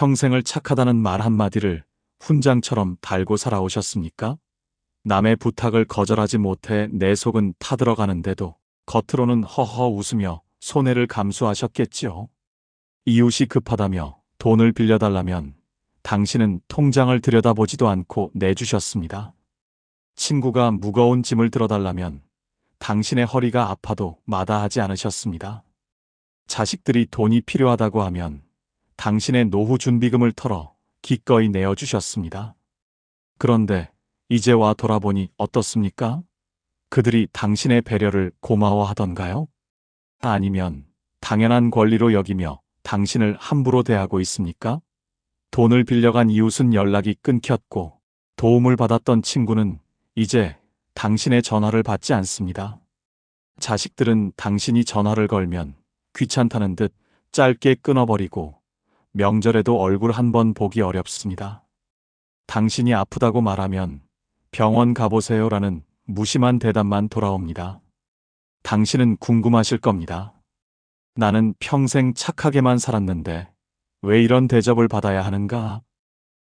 평생을 착하다는 말 한마디를 훈장처럼 달고 살아오셨습니까? 남의 부탁을 거절하지 못해 내 속은 타들어가는데도 겉으로는 허허 웃으며 손해를 감수하셨겠지요. 이웃이 급하다며 돈을 빌려달라면 당신은 통장을 들여다보지도 않고 내주셨습니다. 친구가 무거운 짐을 들어달라면 당신의 허리가 아파도 마다하지 않으셨습니다. 자식들이 돈이 필요하다고 하면 당신의 노후 준비금을 털어 기꺼이 내어주셨습니다. 그런데 이제 와 돌아보니 어떻습니까? 그들이 당신의 배려를 고마워하던가요? 아니면 당연한 권리로 여기며 당신을 함부로 대하고 있습니까? 돈을 빌려간 이웃은 연락이 끊겼고 도움을 받았던 친구는 이제 당신의 전화를 받지 않습니다. 자식들은 당신이 전화를 걸면 귀찮다는 듯 짧게 끊어버리고 명절에도 얼굴 한 번 보기 어렵습니다. 당신이 아프다고 말하면 병원 가보세요라는 무심한 대답만 돌아옵니다. 당신은 궁금하실 겁니다. 나는 평생 착하게만 살았는데 왜 이런 대접을 받아야 하는가?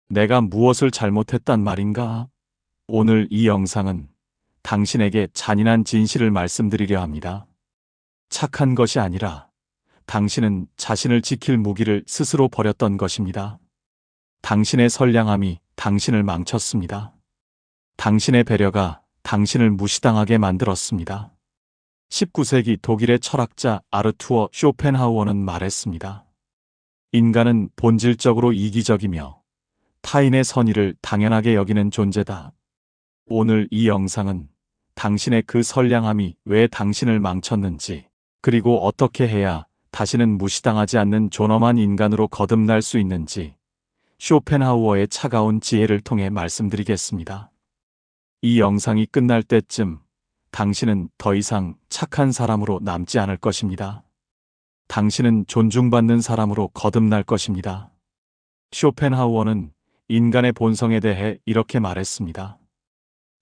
내가 무엇을 잘못했단 말인가? 오늘 이 영상은 당신에게 잔인한 진실을 말씀드리려 합니다. 착한 것이 아니라 당신은 자신을 지킬 무기를 스스로 버렸던 것입니다. 당신의 선량함이 당신을 망쳤습니다. 당신의 배려가 당신을 무시당하게 만들었습니다. 19세기 독일의 철학자 아르투어 쇼펜하우어는 말했습니다. 인간은 본질적으로 이기적이며 타인의 선의를 당연하게 여기는 존재다. 오늘 이 영상은 당신의 그 선량함이 왜 당신을 망쳤는지, 그리고 어떻게 해야 다시는 무시당하지 않는 존엄한 인간으로 거듭날 수 있는지 쇼펜하우어의 차가운 지혜를 통해 말씀드리겠습니다. 이 영상이 끝날 때쯤 당신은 더 이상 착한 사람으로 남지 않을 것입니다. 당신은 존중받는 사람으로 거듭날 것입니다. 쇼펜하우어는 인간의 본성에 대해 이렇게 말했습니다.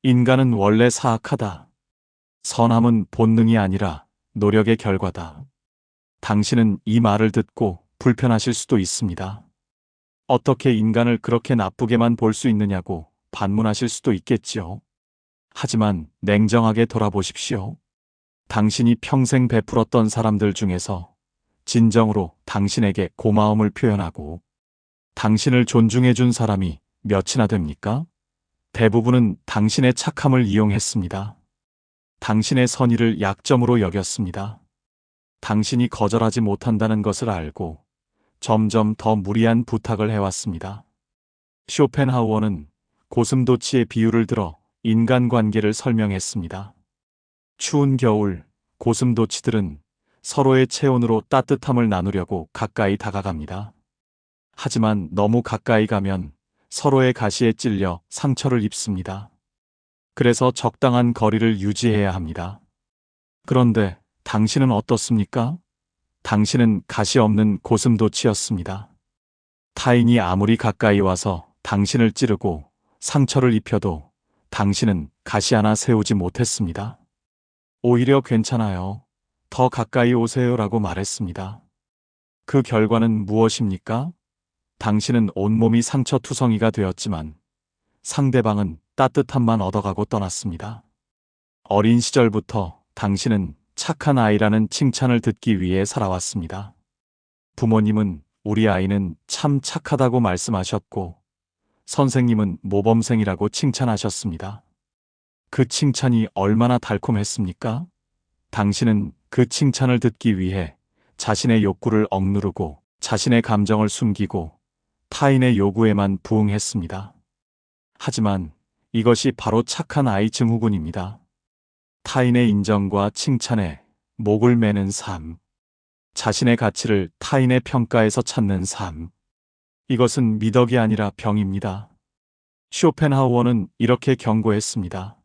인간은 원래 사악하다. 선함은 본능이 아니라 노력의 결과다. 당신은 이 말을 듣고 불편하실 수도 있습니다. 어떻게 인간을 그렇게 나쁘게만 볼 수 있느냐고 반문하실 수도 있겠지요. 하지만 냉정하게 돌아보십시오. 당신이 평생 베풀었던 사람들 중에서 진정으로 당신에게 고마움을 표현하고 당신을 존중해준 사람이 몇이나 됩니까? 대부분은 당신의 착함을 이용했습니다. 당신의 선의를 약점으로 여겼습니다. 당신이 거절하지 못한다는 것을 알고 점점 더 무리한 부탁을 해왔습니다. 쇼펜하우어는 고슴도치의 비유를 들어 인간관계를 설명했습니다. 추운 겨울, 고슴도치들은 서로의 체온으로 따뜻함을 나누려고 가까이 다가갑니다. 하지만 너무 가까이 가면 서로의 가시에 찔려 상처를 입습니다. 그래서 적당한 거리를 유지해야 합니다. 그런데 당신은 어떻습니까? 당신은 가시 없는 고슴도치였습니다. 타인이 아무리 가까이 와서 당신을 찌르고 상처를 입혀도 당신은 가시 하나 세우지 못했습니다. 오히려 괜찮아요. 더 가까이 오세요라고 말했습니다. 그 결과는 무엇입니까? 당신은 온몸이 상처투성이가 되었지만 상대방은 따뜻함만 얻어가고 떠났습니다. 어린 시절부터 당신은 착한 아이라는 칭찬을 듣기 위해 살아왔습니다. 부모님은 우리 아이는 참 착하다고 말씀하셨고 선생님은 모범생이라고 칭찬하셨습니다. 그 칭찬이 얼마나 달콤했습니까? 당신은 그 칭찬을 듣기 위해 자신의 욕구를 억누르고 자신의 감정을 숨기고 타인의 요구에만 부응했습니다. 하지만 이것이 바로 착한 아이 증후군입니다. 타인의 인정과 칭찬에 목을 매는 삶, 자신의 가치를 타인의 평가에서 찾는 삶, 이것은 미덕이 아니라 병입니다. 쇼펜하우어는 이렇게 경고했습니다.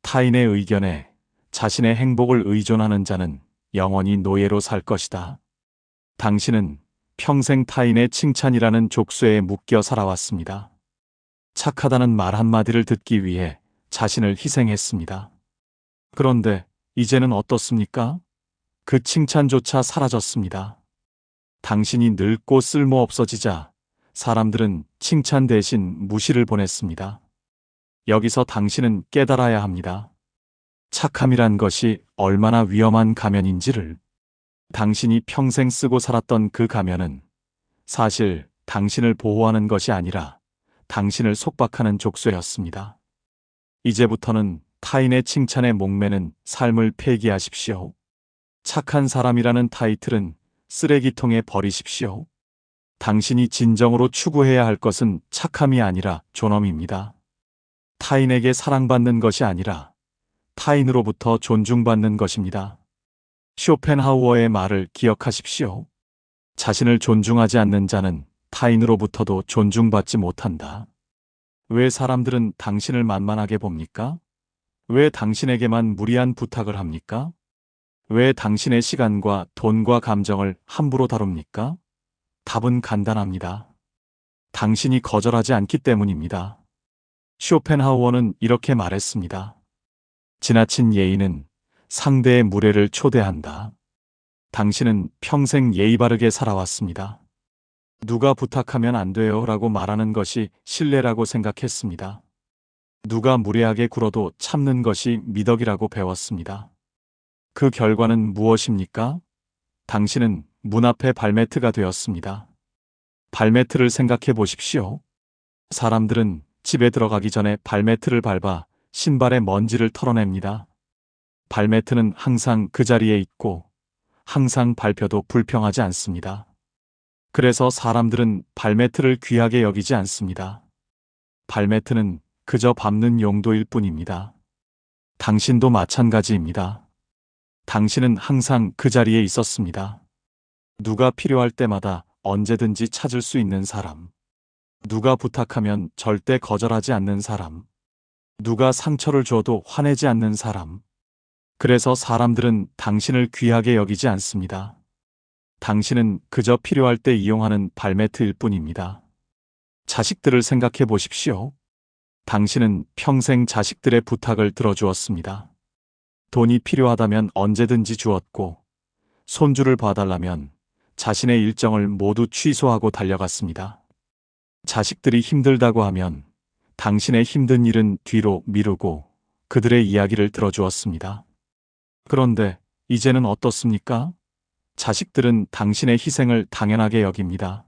타인의 의견에 자신의 행복을 의존하는 자는 영원히 노예로 살 것이다. 당신은 평생 타인의 칭찬이라는 족쇄에 묶여 살아왔습니다. 착하다는 말 한마디를 듣기 위해 자신을 희생했습니다. 그런데 이제는 어떻습니까? 그 칭찬조차 사라졌습니다. 당신이 늙고 쓸모 없어지자 사람들은 칭찬 대신 무시를 보냈습니다. 여기서 당신은 깨달아야 합니다. 착함이란 것이 얼마나 위험한 가면인지를. 당신이 평생 쓰고 살았던 그 가면은 사실 당신을 보호하는 것이 아니라 당신을 속박하는 족쇄였습니다. 이제부터는 타인의 칭찬에 목매는 삶을 폐기하십시오. 착한 사람이라는 타이틀은 쓰레기통에 버리십시오. 당신이 진정으로 추구해야 할 것은 착함이 아니라 존엄입니다. 타인에게 사랑받는 것이 아니라 타인으로부터 존중받는 것입니다. 쇼펜하우어의 말을 기억하십시오. 자신을 존중하지 않는 자는 타인으로부터도 존중받지 못한다. 왜 사람들은 당신을 만만하게 봅니까? 왜 당신에게만 무리한 부탁을 합니까? 왜 당신의 시간과 돈과 감정을 함부로 다룹니까? 답은 간단합니다. 당신이 거절하지 않기 때문입니다. 쇼펜하우어는 이렇게 말했습니다. 지나친 예의는 상대의 무례를 초대한다. 당신은 평생 예의 바르게 살아왔습니다. 누가 부탁하면 안 돼요 라고 말하는 것이 신뢰라고 생각했습니다. 누가 무례하게 굴어도 참는 것이 미덕이라고 배웠습니다. 그 결과는 무엇입니까? 당신은 문 앞에 발매트가 되었습니다. 발매트를 생각해 보십시오. 사람들은 집에 들어가기 전에 발매트를 밟아 신발의 먼지를 털어냅니다. 발매트는 항상 그 자리에 있고 항상 밟혀도 불평하지 않습니다. 그래서 사람들은 발매트를 귀하게 여기지 않습니다. 발매트는 그저 밟는 용도일 뿐입니다. 당신도 마찬가지입니다. 당신은 항상 그 자리에 있었습니다. 누가 필요할 때마다 언제든지 찾을 수 있는 사람. 누가 부탁하면 절대 거절하지 않는 사람. 누가 상처를 줘도 화내지 않는 사람. 그래서 사람들은 당신을 귀하게 여기지 않습니다. 당신은 그저 필요할 때 이용하는 발매트일 뿐입니다. 자식들을 생각해 보십시오. 당신은 평생 자식들의 부탁을 들어주었습니다. 돈이 필요하다면 언제든지 주었고, 손주를 봐달라면 자신의 일정을 모두 취소하고 달려갔습니다. 자식들이 힘들다고 하면 당신의 힘든 일은 뒤로 미루고 그들의 이야기를 들어주었습니다. 그런데 이제는 어떻습니까? 자식들은 당신의 희생을 당연하게 여깁니다.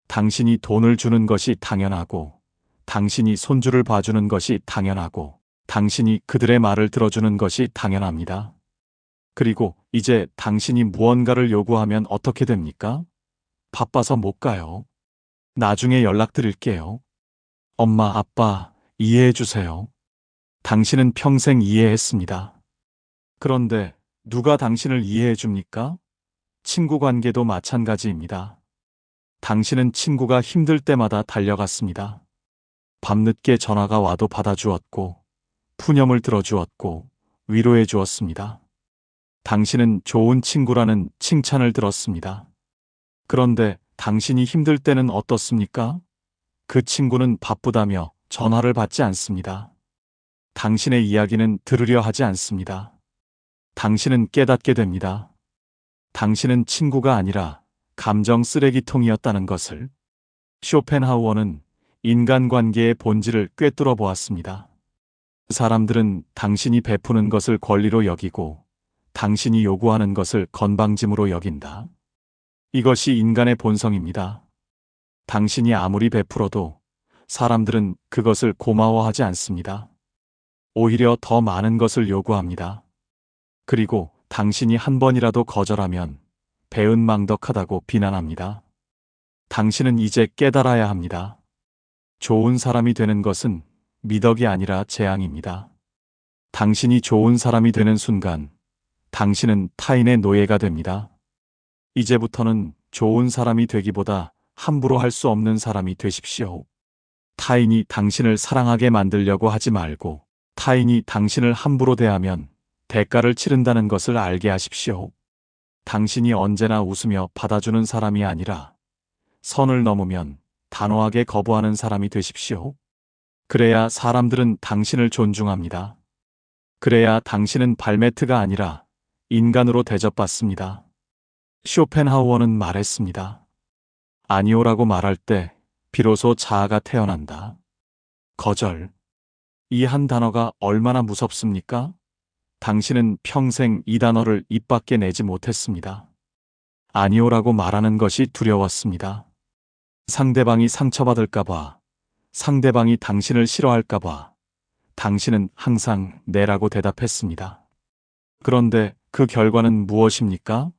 당신이 돈을 주는 것이 당연하고, 당신이 손주를 봐주는 것이 당연하고, 당신이 그들의 말을 들어주는 것이 당연합니다. 그리고 이제 당신이 무언가를 요구하면 어떻게 됩니까? 바빠서 못 가요. 나중에 연락드릴게요. 엄마, 아빠, 이해해 주세요. 당신은 평생 이해했습니다. 그런데 누가 당신을 이해해 줍니까? 친구 관계도 마찬가지입니다. 당신은 친구가 힘들 때마다 달려갔습니다. 밤늦게 전화가 와도 받아주었고, 푸념을 들어주었고, 위로해 주었습니다. 당신은 좋은 친구라는 칭찬을 들었습니다. 그런데 당신이 힘들 때는 어떻습니까? 그 친구는 바쁘다며 전화를 받지 않습니다. 당신의 이야기는 들으려 하지 않습니다. 당신은 깨닫게 됩니다. 당신은 친구가 아니라 감정 쓰레기통이었다는 것을. 쇼펜하우어는 인간관계의 본질을 꿰뚫어 보았습니다. 사람들은 당신이 베푸는 것을 권리로 여기고 당신이 요구하는 것을 건방짐으로 여긴다. 이것이 인간의 본성입니다. 당신이 아무리 베풀어도 사람들은 그것을 고마워하지 않습니다. 오히려 더 많은 것을 요구합니다. 그리고 당신이 한 번이라도 거절하면 배은망덕하다고 비난합니다. 당신은 이제 깨달아야 합니다. 좋은 사람이 되는 것은 미덕이 아니라 재앙입니다. 당신이 좋은 사람이 되는 순간 당신은 타인의 노예가 됩니다. 이제부터는 좋은 사람이 되기보다 함부로 할 수 없는 사람이 되십시오. 타인이 당신을 사랑하게 만들려고 하지 말고 타인이 당신을 함부로 대하면 대가를 치른다는 것을 알게 하십시오. 당신이 언제나 웃으며 받아주는 사람이 아니라 선을 넘으면 단호하게 거부하는 사람이 되십시오. 그래야 사람들은 당신을 존중합니다. 그래야 당신은 발매트가 아니라 인간으로 대접받습니다. 쇼펜하우어는 말했습니다. 아니오라고 말할 때 비로소 자아가 태어난다. 거절. 이 한 단어가 얼마나 무섭습니까? 당신은 평생 이 단어를 입 밖에 내지 못했습니다. 아니오라고 말하는 것이 두려웠습니다. 상대방이 상처받을까봐, 상대방이 당신을 싫어할까봐, 당신은 항상 네라고 대답했습니다. 그런데 그 결과는 무엇입니까?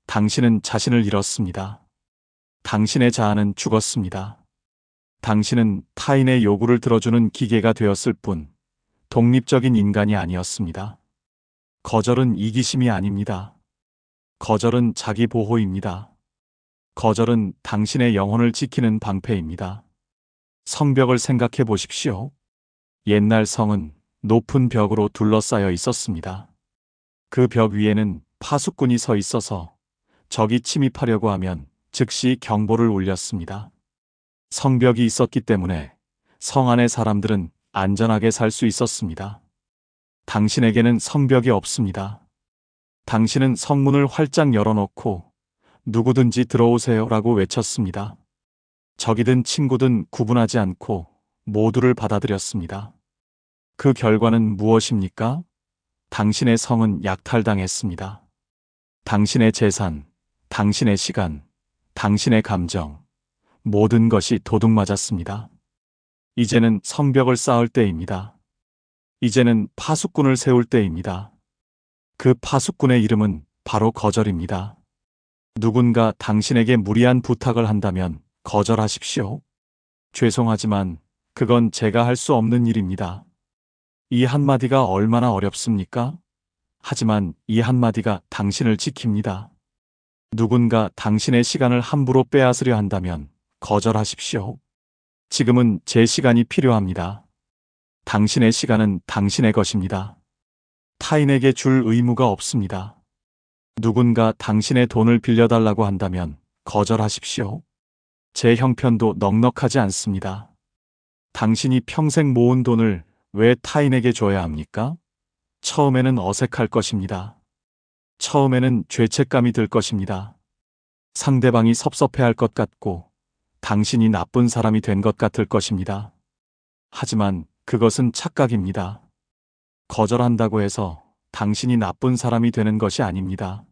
당신은 자신을 잃었습니다. 당신의 자아는 죽었습니다. 당신은 타인의 요구를 들어주는 기계가 되었을 뿐, 독립적인 인간이 아니었습니다. 거절은 이기심이 아닙니다. 거절은 자기 보호입니다. 거절은 당신의 영혼을 지키는 방패입니다. 성벽을 생각해 보십시오. 옛날 성은 높은 벽으로 둘러싸여 있었습니다. 그 벽 위에는 파수꾼이 서 있어서 적이 침입하려고 하면 즉시 경보를 울렸습니다. 성벽이 있었기 때문에 성 안의 사람들은 안전하게 살 수 있었습니다. 당신에게는 성벽이 없습니다. 당신은 성문을 활짝 열어놓고 누구든지 들어오세요라고 외쳤습니다. 적이든 친구든 구분하지 않고 모두를 받아들였습니다. 그 결과는 무엇입니까? 당신의 성은 약탈당했습니다. 당신의 재산, 당신의 시간, 당신의 감정, 모든 것이 도둑맞았습니다. 이제는 성벽을 쌓을 때입니다. 이제는 파수꾼을 세울 때입니다. 그 파수꾼의 이름은 바로 거절입니다. 누군가 당신에게 무리한 부탁을 한다면 거절하십시오. 죄송하지만 그건 제가 할 수 없는 일입니다. 이 한마디가 얼마나 어렵습니까? 하지만 이 한마디가 당신을 지킵니다. 누군가 당신의 시간을 함부로 빼앗으려 한다면 거절하십시오. 지금은 제 시간이 필요합니다. 당신의 시간은 당신의 것입니다. 타인에게 줄 의무가 없습니다. 누군가 당신의 돈을 빌려달라고 한다면 거절하십시오. 제 형편도 넉넉하지 않습니다. 당신이 평생 모은 돈을 왜 타인에게 줘야 합니까? 처음에는 어색할 것입니다. 처음에는 죄책감이 들 것입니다. 상대방이 섭섭해할 것 같고 당신이 나쁜 사람이 된 것 같을 것입니다. 하지만 그것은 착각입니다. 거절한다고 해서 당신이 나쁜 사람이 되는 것이 아닙니다.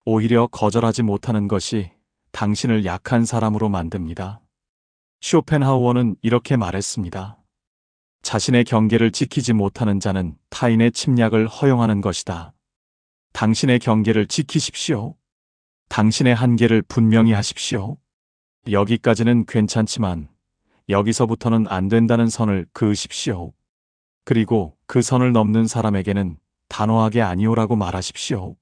오히려 거절하지 못하는 것이 당신을 약한 사람으로 만듭니다. 쇼펜하우어는 이렇게 말했습니다. 자신의 경계를 지키지 못하는 자는 타인의 침략을 허용하는 것이다. 당신의 경계를 지키십시오. 당신의 한계를 분명히 하십시오. 여기까지는 괜찮지만 여기서부터는 안 된다는 선을 그으십시오. 그리고 그 선을 넘는 사람에게는 단호하게 아니오라고 말하십시오.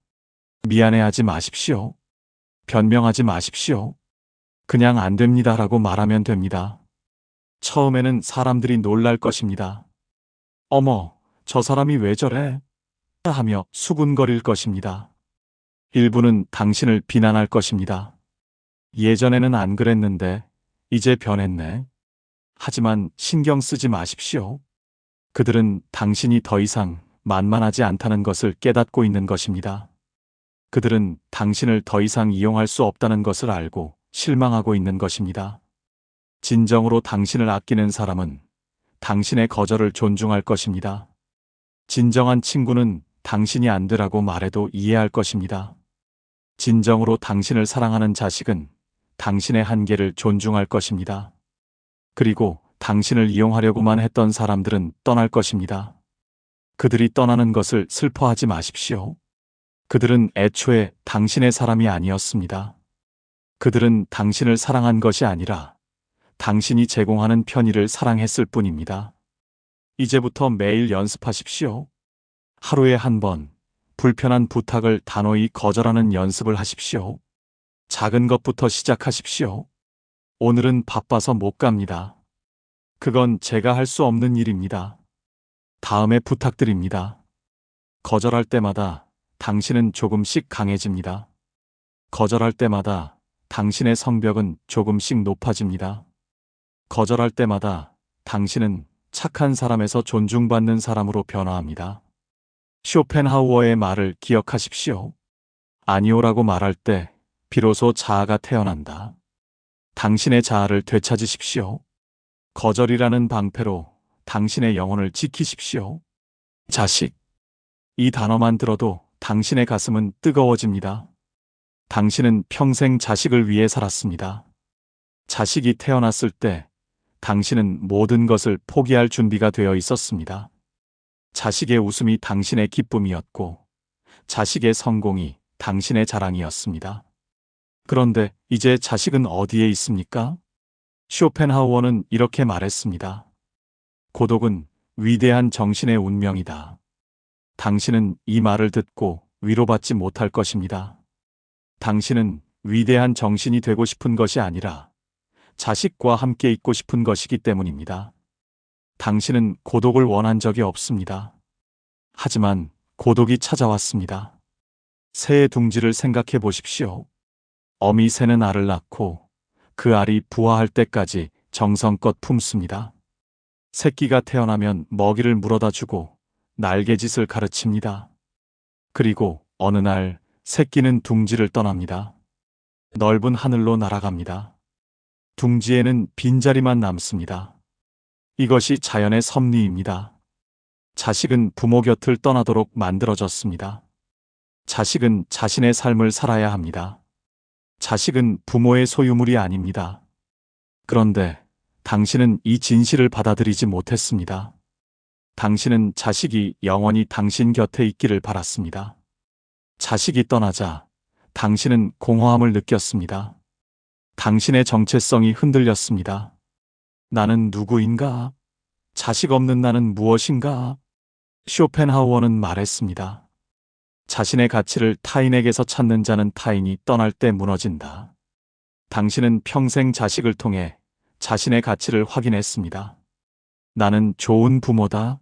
미안해하지 마십시오. 변명하지 마십시오. 그냥 안 됩니다라고 말하면 됩니다. 처음에는 사람들이 놀랄 것입니다. 어머, 저 사람이 왜 저래? 하며 수군거릴 것입니다. 일부는 당신을 비난할 것입니다. 예전에는 안 그랬는데 이제 변했네. 하지만 신경 쓰지 마십시오. 그들은 당신이 더 이상 만만하지 않다는 것을 깨닫고 있는 것입니다. 그들은 당신을 더 이상 이용할 수 없다는 것을 알고 실망하고 있는 것입니다. 진정으로 당신을 아끼는 사람은 당신의 거절을 존중할 것입니다. 진정한 친구는 당신이 안 되라고 말해도 이해할 것입니다. 진정으로 당신을 사랑하는 자식은 당신의 한계를 존중할 것입니다. 그리고 당신을 이용하려고만 했던 사람들은 떠날 것입니다. 그들이 떠나는 것을 슬퍼하지 마십시오. 그들은 애초에 당신의 사람이 아니었습니다. 그들은 당신을 사랑한 것이 아니라 당신이 제공하는 편의를 사랑했을 뿐입니다. 이제부터 매일 연습하십시오. 하루에 한 번 불편한 부탁을 단호히 거절하는 연습을 하십시오. 작은 것부터 시작하십시오. 오늘은 바빠서 못 갑니다. 그건 제가 할 수 없는 일입니다. 다음에 부탁드립니다. 거절할 때마다 당신은 조금씩 강해집니다. 거절할 때마다 당신의 성벽은 조금씩 높아집니다. 거절할 때마다 당신은 착한 사람에서 존중받는 사람으로 변화합니다. 쇼펜하우어의 말을 기억하십시오. 아니오라고 말할 때 비로소 자아가 태어난다. 당신의 자아를 되찾으십시오. 거절이라는 방패로 당신의 영혼을 지키십시오. 자식. 이 단어만 들어도 당신의 가슴은 뜨거워집니다. 당신은 평생 자식을 위해 살았습니다. 자식이 태어났을 때 당신은 모든 것을 포기할 준비가 되어 있었습니다. 자식의 웃음이 당신의 기쁨이었고, 자식의 성공이 당신의 자랑이었습니다. 그런데 이제 자식은 어디에 있습니까? 쇼펜하우어는 이렇게 말했습니다. 고독은 위대한 정신의 운명이다. 당신은 이 말을 듣고 위로받지 못할 것입니다. 당신은 위대한 정신이 되고 싶은 것이 아니라 자식과 함께 있고 싶은 것이기 때문입니다. 당신은 고독을 원한 적이 없습니다. 하지만 고독이 찾아왔습니다. 새의 둥지를 생각해 보십시오. 어미 새는 알을 낳고 그 알이 부화할 때까지 정성껏 품습니다. 새끼가 태어나면 먹이를 물어다 주고 날개짓을 가르칩니다. 그리고 어느 날 새끼는 둥지를 떠납니다. 넓은 하늘로 날아갑니다. 둥지에는 빈자리만 남습니다. 이것이 자연의 섭리입니다. 자식은 부모 곁을 떠나도록 만들어졌습니다. 자식은 자신의 삶을 살아야 합니다. 자식은 부모의 소유물이 아닙니다. 그런데 당신은 이 진실을 받아들이지 못했습니다. 당신은 자식이 영원히 당신 곁에 있기를 바랐습니다. 자식이 떠나자 당신은 공허함을 느꼈습니다. 당신의 정체성이 흔들렸습니다. 나는 누구인가? 자식 없는 나는 무엇인가? 쇼펜하우어는 말했습니다. 자신의 가치를 타인에게서 찾는 자는 타인이 떠날 때 무너진다. 당신은 평생 자식을 통해 자신의 가치를 확인했습니다. 나는 좋은 부모다.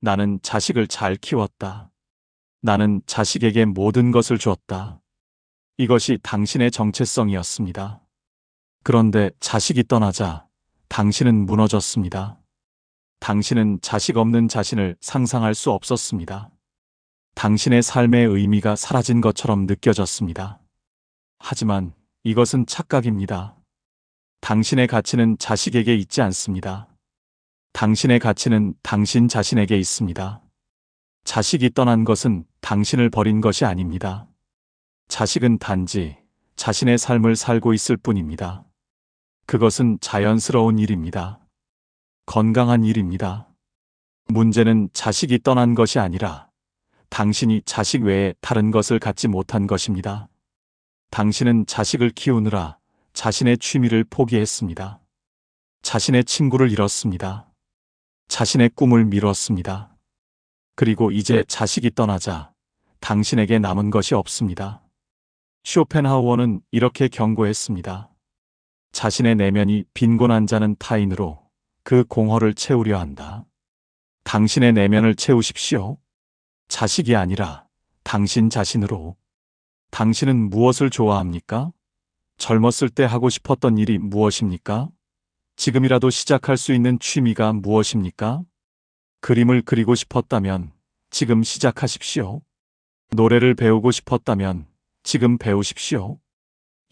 나는 자식을 잘 키웠다. 나는 자식에게 모든 것을 주었다. 이것이 당신의 정체성이었습니다. 그런데 자식이 떠나자 당신은 무너졌습니다. 당신은 자식 없는 자신을 상상할 수 없었습니다. 당신의 삶의 의미가 사라진 것처럼 느껴졌습니다. 하지만 이것은 착각입니다. 당신의 가치는 자식에게 있지 않습니다. 당신의 가치는 당신 자신에게 있습니다. 자식이 떠난 것은 당신을 버린 것이 아닙니다. 자식은 단지 자신의 삶을 살고 있을 뿐입니다. 그것은 자연스러운 일입니다. 건강한 일입니다. 문제는 자식이 떠난 것이 아니라 당신이 자식 외에 다른 것을 갖지 못한 것입니다. 당신은 자식을 키우느라 자신의 취미를 포기했습니다. 자신의 친구를 잃었습니다. 자신의 꿈을 미뤘습니다. 그리고 이제 자식이 떠나자 당신에게 남은 것이 없습니다. 쇼펜하우어는 이렇게 경고했습니다. 자신의 내면이 빈곤한 자는 타인으로 그 공허를 채우려 한다. 당신의 내면을 채우십시오. 자식이 아니라 당신 자신으로. 당신은 무엇을 좋아합니까? 젊었을 때 하고 싶었던 일이 무엇입니까? 지금이라도 시작할 수 있는 취미가 무엇입니까? 그림을 그리고 싶었다면 지금 시작하십시오. 노래를 배우고 싶었다면 지금 배우십시오.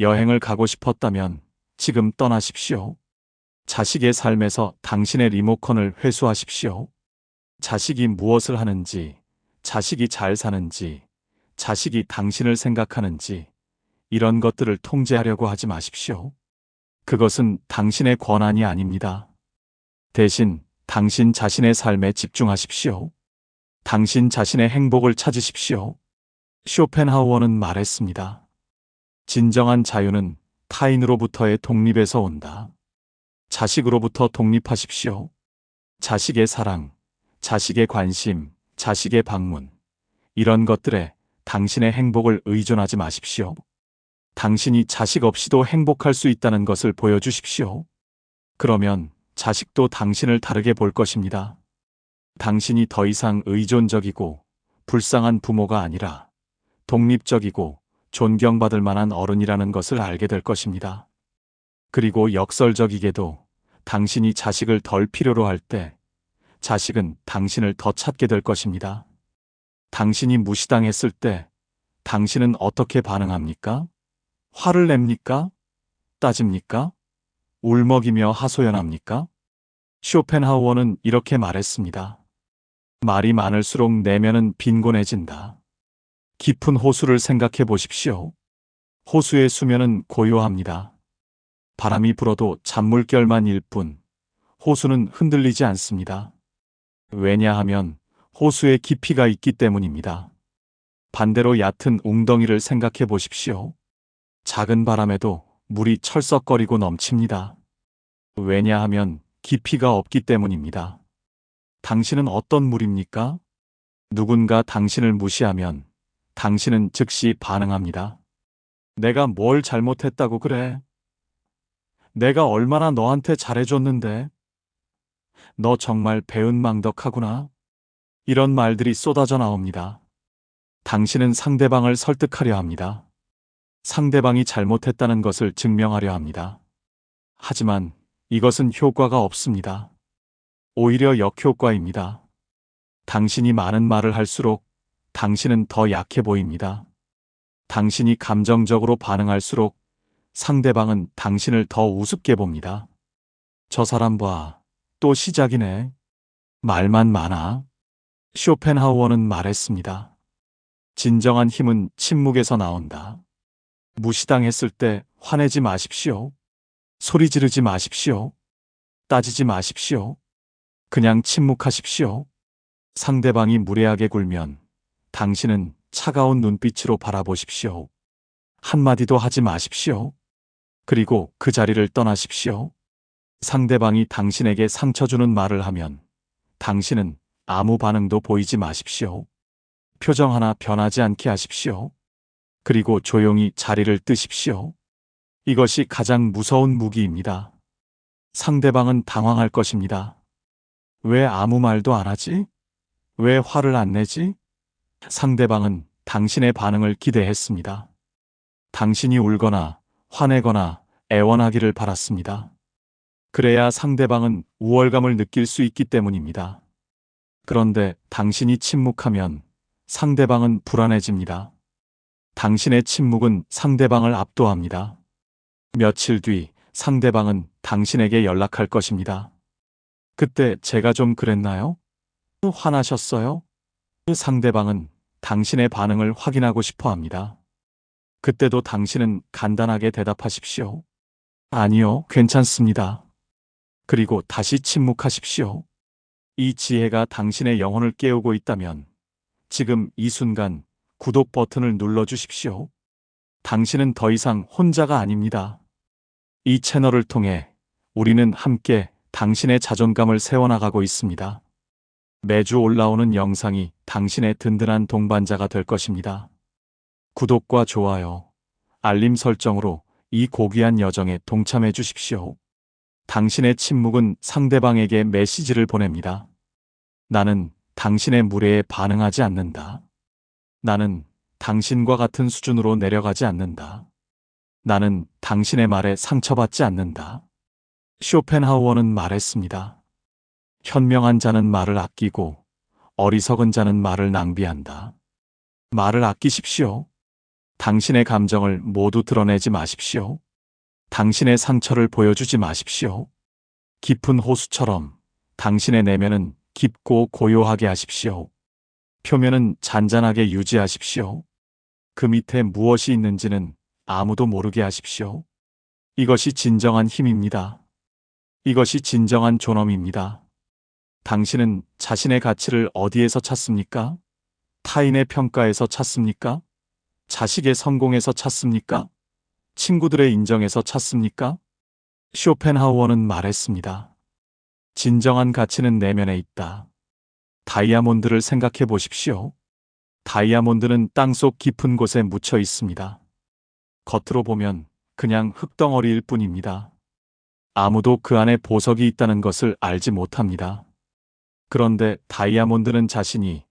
여행을 가고 싶었다면 지금 떠나십시오. 자식의 삶에서 당신의 리모컨을 회수하십시오. 자식이 무엇을 하는지, 자식이 잘 사는지, 자식이 당신을 생각하는지, 이런 것들을 통제하려고 하지 마십시오. 그것은 당신의 권한이 아닙니다. 대신 당신 자신의 삶에 집중하십시오. 당신 자신의 행복을 찾으십시오. 쇼펜하우어는 말했습니다. 진정한 자유는 타인으로부터의 독립에서 온다. 자식으로부터 독립하십시오. 자식의 사랑, 자식의 관심, 자식의 방문, 이런 것들에 당신의 행복을 의존하지 마십시오. 당신이 자식 없이도 행복할 수 있다는 것을 보여주십시오. 그러면 자식도 당신을 다르게 볼 것입니다. 당신이 더 이상 의존적이고 불쌍한 부모가 아니라 독립적이고 존경받을 만한 어른이라는 것을 알게 될 것입니다. 그리고 역설적이게도 당신이 자식을 덜 필요로 할 때 자식은 당신을 더 찾게 될 것입니다. 당신이 무시당했을 때 당신은 어떻게 반응합니까? 화를 냅니까? 따집니까? 울먹이며 하소연합니까? 쇼펜하우어는 이렇게 말했습니다. 말이 많을수록 내면은 빈곤해진다. 깊은 호수를 생각해 보십시오. 호수의 수면은 고요합니다. 바람이 불어도 잔물결만일 뿐, 호수는 흔들리지 않습니다. 왜냐하면 호수에 깊이가 있기 때문입니다. 반대로 얕은 웅덩이를 생각해 보십시오. 작은 바람에도 물이 철썩거리고 넘칩니다. 왜냐하면 깊이가 없기 때문입니다. 당신은 어떤 물입니까? 누군가 당신을 무시하면 당신은 즉시 반응합니다. 내가 뭘 잘못했다고 그래? 내가 얼마나 너한테 잘해줬는데? 너 정말 배은망덕하구나. 이런 말들이 쏟아져 나옵니다. 당신은 상대방을 설득하려 합니다. 상대방이 잘못했다는 것을 증명하려 합니다. 하지만 이것은 효과가 없습니다. 오히려 역효과입니다. 당신이 많은 말을 할수록 당신은 더 약해 보입니다. 당신이 감정적으로 반응할수록 상대방은 당신을 더 우습게 봅니다. 저 사람 봐. 또 시작이네. 말만 많아. 쇼펜하우어는 말했습니다. 진정한 힘은 침묵에서 나온다. 무시당했을 때 화내지 마십시오. 소리 지르지 마십시오. 따지지 마십시오. 그냥 침묵하십시오. 상대방이 무례하게 굴면 당신은 차가운 눈빛으로 바라보십시오. 한마디도 하지 마십시오. 그리고 그 자리를 떠나십시오. 상대방이 당신에게 상처 주는 말을 하면 당신은 아무 반응도 보이지 마십시오. 표정 하나 변하지 않게 하십시오. 그리고 조용히 자리를 뜨십시오. 이것이 가장 무서운 무기입니다. 상대방은 당황할 것입니다. 왜 아무 말도 안 하지? 왜 화를 안 내지? 상대방은 당신의 반응을 기대했습니다. 당신이 울거나 화내거나 애원하기를 바랐습니다. 그래야 상대방은 우월감을 느낄 수 있기 때문입니다. 그런데 당신이 침묵하면 상대방은 불안해집니다. 당신의 침묵은 상대방을 압도합니다. 며칠 뒤 상대방은 당신에게 연락할 것입니다. 그때 제가 좀 그랬나요? 화나셨어요? 상대방은 당신의 반응을 확인하고 싶어 합니다. 그때도 당신은 간단하게 대답하십시오. 아니요, 괜찮습니다. 그리고 다시 침묵하십시오. 이 지혜가 당신의 영혼을 깨우고 있다면 지금 이 순간 구독 버튼을 눌러주십시오. 당신은 더 이상 혼자가 아닙니다. 이 채널을 통해 우리는 함께 당신의 자존감을 세워나가고 있습니다. 매주 올라오는 영상이 당신의 든든한 동반자가 될 것입니다. 구독과 좋아요, 알림 설정으로 이 고귀한 여정에 동참해 주십시오. 당신의 침묵은 상대방에게 메시지를 보냅니다. 나는 당신의 무례에 반응하지 않는다. 나는 당신과 같은 수준으로 내려가지 않는다. 나는 당신의 말에 상처받지 않는다. 쇼펜하우어는 말했습니다. 현명한 자는 말을 아끼고 어리석은 자는 말을 낭비한다. 말을 아끼십시오. 당신의 감정을 모두 드러내지 마십시오. 당신의 상처를 보여주지 마십시오. 깊은 호수처럼 당신의 내면은 깊고 고요하게 하십시오. 표면은 잔잔하게 유지하십시오. 그 밑에 무엇이 있는지는 아무도 모르게 하십시오. 이것이 진정한 힘입니다. 이것이 진정한 존엄입니다. 당신은 자신의 가치를 어디에서 찾습니까? 타인의 평가에서 찾습니까? 자식의 성공에서 찾습니까? 친구들의 인정에서 찾습니까? 쇼펜하우어는 말했습니다. 진정한 가치는 내면에 있다. 다이아몬드를 생각해 보십시오. 다이아몬드는 땅속 깊은 곳에 묻혀 있습니다. 겉으로 보면 그냥 흙덩어리일 뿐입니다. 아무도 그 안에 보석이 있다는 것을 알지 못합니다. 그런데 다이아몬드는 자신이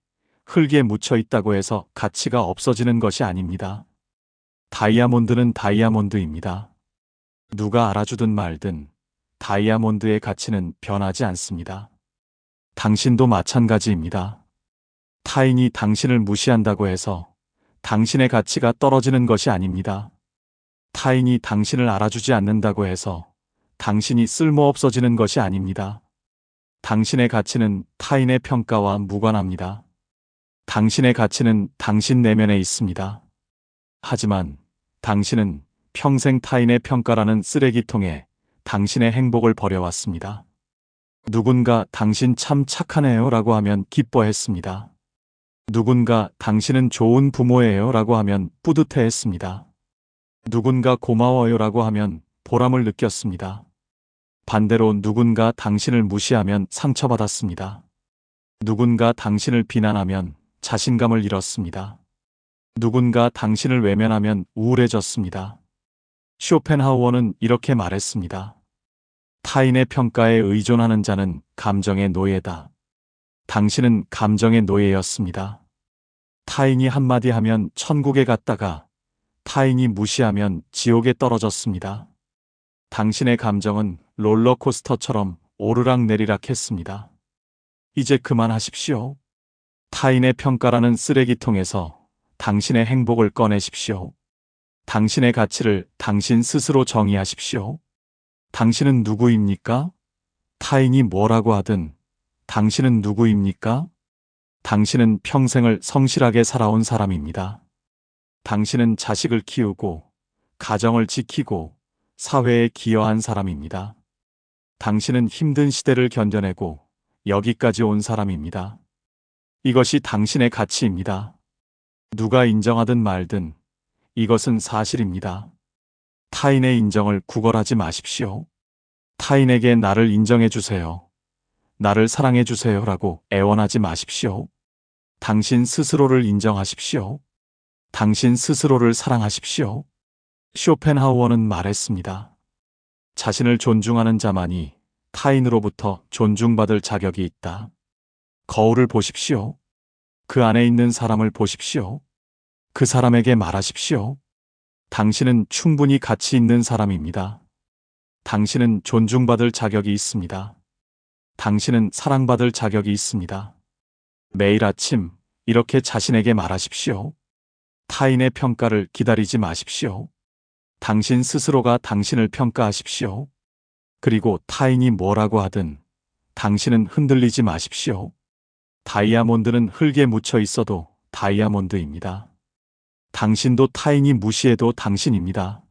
흙에 묻혀 있다고 해서 가치가 없어지는 것이 아닙니다. 다이아몬드는 다이아몬드입니다. 누가 알아주든 말든 다이아몬드의 가치는 변하지 않습니다. 당신도 마찬가지입니다. 타인이 당신을 무시한다고 해서 당신의 가치가 떨어지는 것이 아닙니다. 타인이 당신을 알아주지 않는다고 해서 당신이 쓸모없어지는 것이 아닙니다. 당신의 가치는 타인의 평가와 무관합니다. 당신의 가치는 당신 내면에 있습니다. 하지만 당신은 평생 타인의 평가라는 쓰레기통에 당신의 행복을 버려왔습니다. 누군가 당신 참 착하네요 라고 하면 기뻐했습니다. 누군가 당신은 좋은 부모예요 라고 하면 뿌듯해했습니다. 누군가 고마워요 라고 하면 보람을 느꼈습니다. 반대로 누군가 당신을 무시하면 상처받았습니다. 누군가 당신을 비난하면 자신감을 잃었습니다. 누군가 당신을 외면하면 우울해졌습니다. 쇼펜하우어는 이렇게 말했습니다. 타인의 평가에 의존하는 자는 감정의 노예다. 당신은 감정의 노예였습니다. 타인이 한마디 하면 천국에 갔다가 타인이 무시하면 지옥에 떨어졌습니다. 당신의 감정은 롤러코스터처럼 오르락내리락 했습니다. 이제 그만하십시오. 타인의 평가라는 쓰레기통에서 당신의 행복을 꺼내십시오. 당신의 가치를 당신 스스로 정의하십시오. 당신은 누구입니까? 타인이 뭐라고 하든 당신은 누구입니까? 당신은 평생을 성실하게 살아온 사람입니다. 당신은 자식을 키우고 가정을 지키고 사회에 기여한 사람입니다. 당신은 힘든 시대를 견뎌내고 여기까지 온 사람입니다. 이것이 당신의 가치입니다. 누가 인정하든 말든 이것은 사실입니다. 타인의 인정을 구걸하지 마십시오. 타인에게 나를 인정해 주세요. 나를 사랑해 주세요 라고 애원하지 마십시오. 당신 스스로를 인정하십시오. 당신 스스로를 사랑하십시오. 쇼펜하우어는 말했습니다. 자신을 존중하는 자만이 타인으로부터 존중받을 자격이 있다. 거울을 보십시오. 그 안에 있는 사람을 보십시오. 그 사람에게 말하십시오. 당신은 충분히 가치 있는 사람입니다. 당신은 존중받을 자격이 있습니다. 당신은 사랑받을 자격이 있습니다. 매일 아침 이렇게 자신에게 말하십시오. 타인의 평가를 기다리지 마십시오. 당신 스스로가 당신을 평가하십시오. 그리고 타인이 뭐라고 하든 당신은 흔들리지 마십시오. 다이아몬드는 흙에 묻혀 있어도 다이아몬드입니다. 당신도 타인이 무시해도 당신입니다.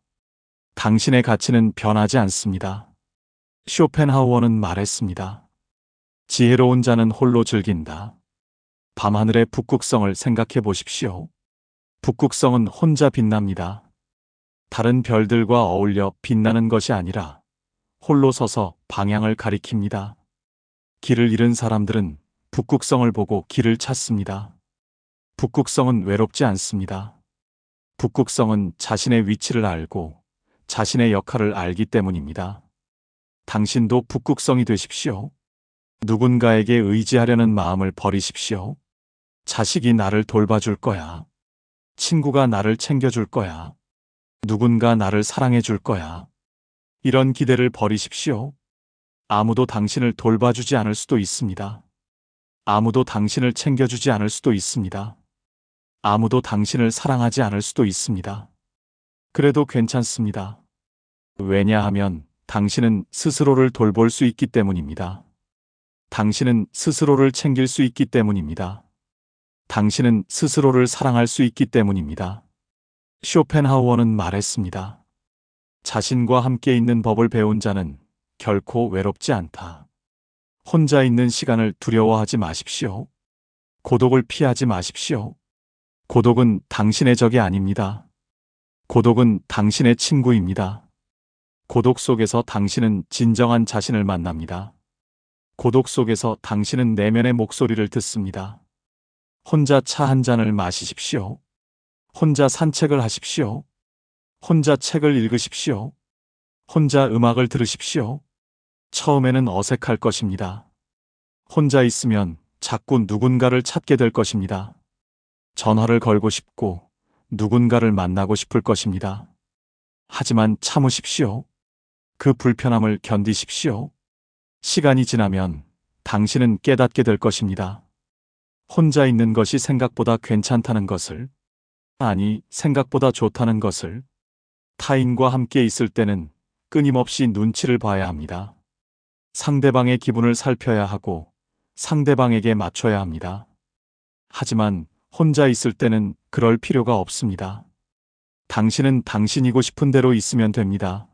당신의 가치는 변하지 않습니다. 쇼펜하우어는 말했습니다. 지혜로운 자는 홀로 즐긴다. 밤하늘의 북극성을 생각해 보십시오. 북극성은 혼자 빛납니다. 다른 별들과 어울려 빛나는 것이 아니라 홀로 서서 방향을 가리킵니다. 길을 잃은 사람들은 북극성을 보고 길을 찾습니다. 북극성은 외롭지 않습니다. 북극성은 자신의 위치를 알고 자신의 역할을 알기 때문입니다. 당신도 북극성이 되십시오. 누군가에게 의지하려는 마음을 버리십시오. 자식이 나를 돌봐줄 거야. 친구가 나를 챙겨줄 거야. 누군가 나를 사랑해줄 거야. 이런 기대를 버리십시오. 아무도 당신을 돌봐주지 않을 수도 있습니다. 아무도 당신을 챙겨주지 않을 수도 있습니다. 아무도 당신을 사랑하지 않을 수도 있습니다. 그래도 괜찮습니다. 왜냐하면 당신은 스스로를 돌볼 수 있기 때문입니다. 당신은 스스로를 챙길 수 있기 때문입니다. 당신은 스스로를 사랑할 수 있기 때문입니다. 쇼펜하우어는 말했습니다. 자신과 함께 있는 법을 배운 자는 결코 외롭지 않다. 혼자 있는 시간을 두려워하지 마십시오. 고독을 피하지 마십시오. 고독은 당신의 적이 아닙니다. 고독은 당신의 친구입니다. 고독 속에서 당신은 진정한 자신을 만납니다. 고독 속에서 당신은 내면의 목소리를 듣습니다. 혼자 차 한 잔을 마시십시오. 혼자 산책을 하십시오. 혼자 책을 읽으십시오. 혼자 음악을 들으십시오. 처음에는 어색할 것입니다. 혼자 있으면 자꾸 누군가를 찾게 될 것입니다. 전화를 걸고 싶고 누군가를 만나고 싶을 것입니다. 하지만 참으십시오. 그 불편함을 견디십시오. 시간이 지나면 당신은 깨닫게 될 것입니다. 혼자 있는 것이 생각보다 괜찮다는 것을, 아니, 생각보다 좋다는 것을, 타인과 함께 있을 때는 끊임없이 눈치를 봐야 합니다. 상대방의 기분을 살펴야 하고 상대방에게 맞춰야 합니다. 하지만 혼자 있을 때는 그럴 필요가 없습니다. 당신은 당신이고 싶은 대로 있으면 됩니다.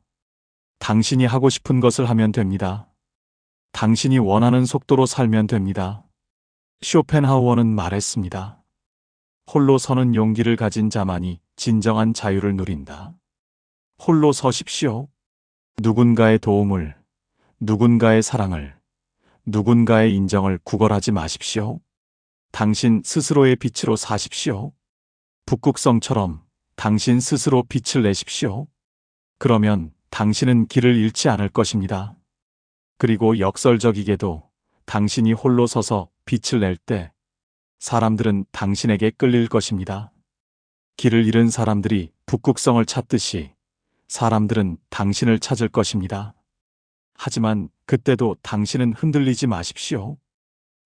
당신이 하고 싶은 것을 하면 됩니다. 당신이 원하는 속도로 살면 됩니다. 쇼펜하우어는 말했습니다. 홀로 서는 용기를 가진 자만이 진정한 자유를 누린다. 홀로 서십시오. 누군가의 도움을, 누군가의 사랑을, 누군가의 인정을 구걸하지 마십시오. 당신 스스로의 빛으로 사십시오. 북극성처럼 당신 스스로 빛을 내십시오. 그러면 당신은 길을 잃지 않을 것입니다. 그리고 역설적이게도 당신이 홀로 서서 빛을 낼 때 사람들은 당신에게 끌릴 것입니다. 길을 잃은 사람들이 북극성을 찾듯이 사람들은 당신을 찾을 것입니다. 하지만 그때도 당신은 흔들리지 마십시오.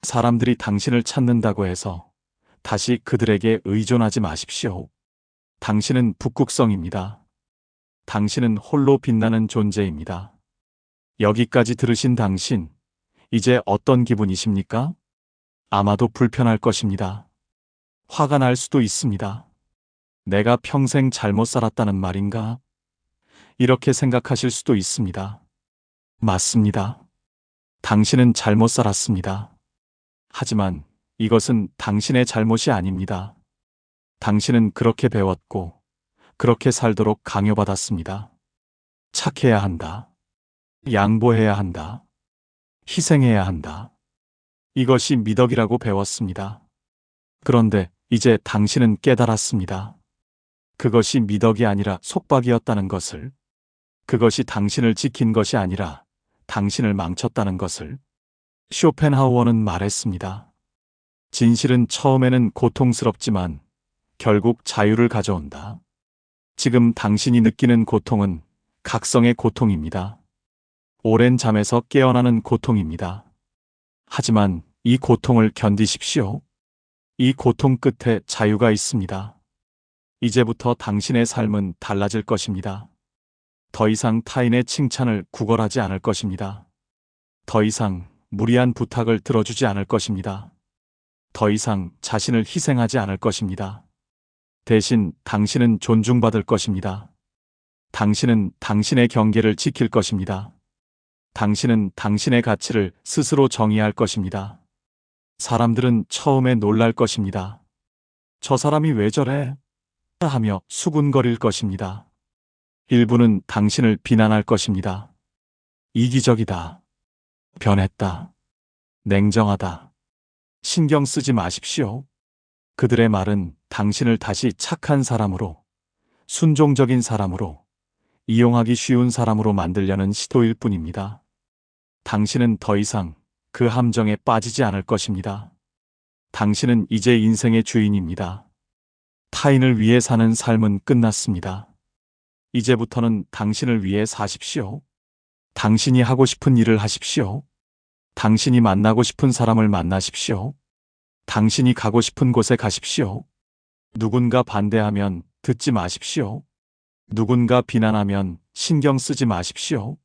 사람들이 당신을 찾는다고 해서 다시 그들에게 의존하지 마십시오. 당신은 북극성입니다. 당신은 홀로 빛나는 존재입니다. 여기까지 들으신 당신, 이제 어떤 기분이십니까? 아마도 불편할 것입니다. 화가 날 수도 있습니다. 내가 평생 잘못 살았다는 말인가? 이렇게 생각하실 수도 있습니다. 맞습니다. 당신은 잘못 살았습니다. 하지만 이것은 당신의 잘못이 아닙니다. 당신은 그렇게 배웠고 그렇게 살도록 강요받았습니다. 착해야 한다. 양보해야 한다. 희생해야 한다. 이것이 미덕이라고 배웠습니다. 그런데 이제 당신은 깨달았습니다. 그것이 미덕이 아니라 속박이었다는 것을, 그것이 당신을 지킨 것이 아니라 당신을 망쳤다는 것을. 쇼펜하우어는 말했습니다. 진실은 처음에는 고통스럽지만 결국 자유를 가져온다. 지금 당신이 느끼는 고통은 각성의 고통입니다. 오랜 잠에서 깨어나는 고통입니다. 하지만 이 고통을 견디십시오. 이 고통 끝에 자유가 있습니다. 이제부터 당신의 삶은 달라질 것입니다. 더 이상 타인의 칭찬을 구걸하지 않을 것입니다. 더 이상 무리한 부탁을 들어주지 않을 것입니다. 더 이상 자신을 희생하지 않을 것입니다. 대신 당신은 존중받을 것입니다. 당신은 당신의 경계를 지킬 것입니다. 당신은 당신의 가치를 스스로 정의할 것입니다. 사람들은 처음에 놀랄 것입니다. 저 사람이 왜 저래? 하며 수군거릴 것입니다. 일부는 당신을 비난할 것입니다. 이기적이다. 변했다. 냉정하다. 신경 쓰지 마십시오. 그들의 말은 당신을 다시 착한 사람으로, 순종적인 사람으로, 이용하기 쉬운 사람으로 만들려는 시도일 뿐입니다. 당신은 더 이상 그 함정에 빠지지 않을 것입니다. 당신은 이제 인생의 주인입니다. 타인을 위해 사는 삶은 끝났습니다. 이제부터는 당신을 위해 사십시오. 당신이 하고 싶은 일을 하십시오. 당신이 만나고 싶은 사람을 만나십시오. 당신이 가고 싶은 곳에 가십시오. 누군가 반대하면 듣지 마십시오. 누군가 비난하면 신경 쓰지 마십시오.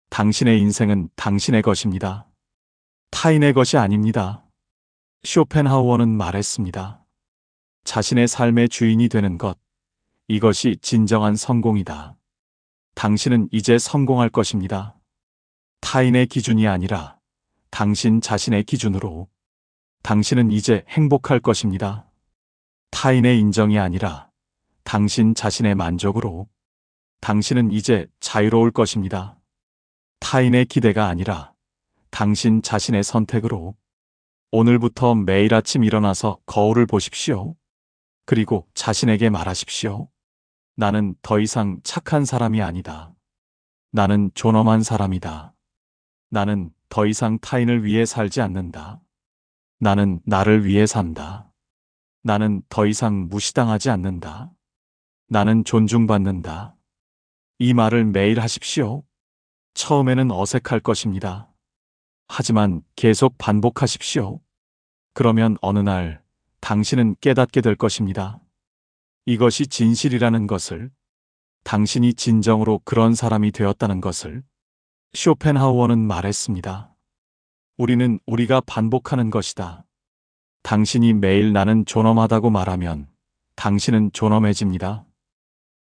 당신의 인생은 당신의 것입니다. 타인의 것이 아닙니다. 쇼펜하우어는 말했습니다. 자신의 삶의 주인이 되는 것, 이것이 진정한 성공이다. 당신은 이제 성공할 것입니다. 타인의 기준이 아니라 당신 자신의 기준으로. 당신은 이제 행복할 것입니다. 타인의 인정이 아니라 당신 자신의 만족으로. 당신은 이제 자유로울 것입니다. 타인의 기대가 아니라 당신 자신의 선택으로. 오늘부터 매일 아침 일어나서 거울을 보십시오. 그리고 자신에게 말하십시오. 나는 더 이상 착한 사람이 아니다. 나는 존엄한 사람이다. 나는 더 이상 타인을 위해 살지 않는다. 나는 나를 위해 산다. 나는 더 이상 무시당하지 않는다. 나는 존중받는다. 이 말을 매일 하십시오. 처음에는 어색할 것입니다. 하지만 계속 반복하십시오. 그러면 어느 날 당신은 깨닫게 될 것입니다. 이것이 진실이라는 것을. 당신이 진정으로 그런 사람이 되었다는 것을. 쇼펜하우어는 말했습니다. 우리는 우리가 반복하는 것이다. 당신이 매일 나는 존엄하다고 말하면 당신은 존엄해집니다.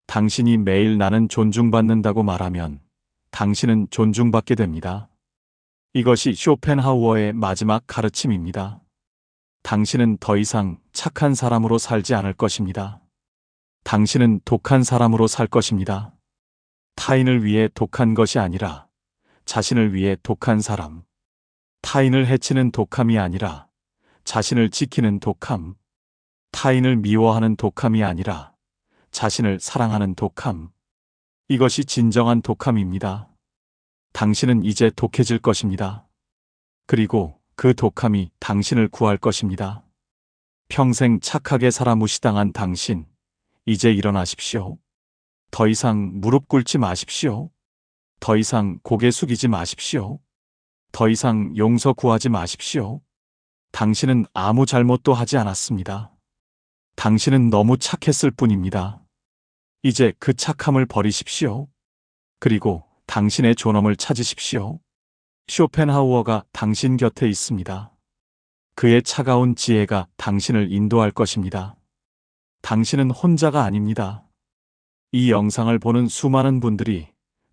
당신이 매일 나는 존중받는다고 말하면 당신은 존중받게 됩니다. 이것이 쇼펜하우어의 마지막 가르침입니다. 당신은 더 이상 착한 사람으로 살지 않을 것입니다. 당신은 독한 사람으로 살 것입니다. 타인을 위해 독한 것이 아니라 자신을 위해 독한 사람. 타인을 해치는 독함이 아니라 자신을 지키는 독함. 타인을 미워하는 독함이 아니라 자신을 사랑하는 독함. 이것이 진정한 독함입니다. 당신은 이제 독해질 것입니다. 그리고 그 독함이 당신을 구할 것입니다. 평생 착하게 살아 무시당한 당신, 이제 일어나십시오. 더 이상 무릎 꿇지 마십시오. 더 이상 고개 숙이지 마십시오. 더 이상 용서 구하지 마십시오. 당신은 아무 잘못도 하지 않았습니다. 당신은 너무 착했을 뿐입니다. 이제 그 착함을 버리십시오. 그리고 당신의 존엄을 찾으십시오. 쇼펜하우어가 당신 곁에 있습니다. 그의 차가운 지혜가 당신을 인도할 것입니다. 당신은 혼자가 아닙니다. 이 영상을 보는 수많은 분들이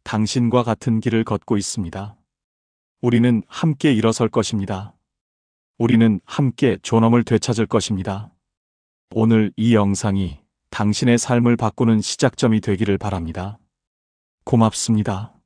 당신과 같은 길을 걷고 있습니다. 우리는 함께 일어설 것입니다. 우리는 함께 존엄을 되찾을 것입니다. 오늘 이 영상이 당신의 삶을 바꾸는 시작점이 되기를 바랍니다. 고맙습니다.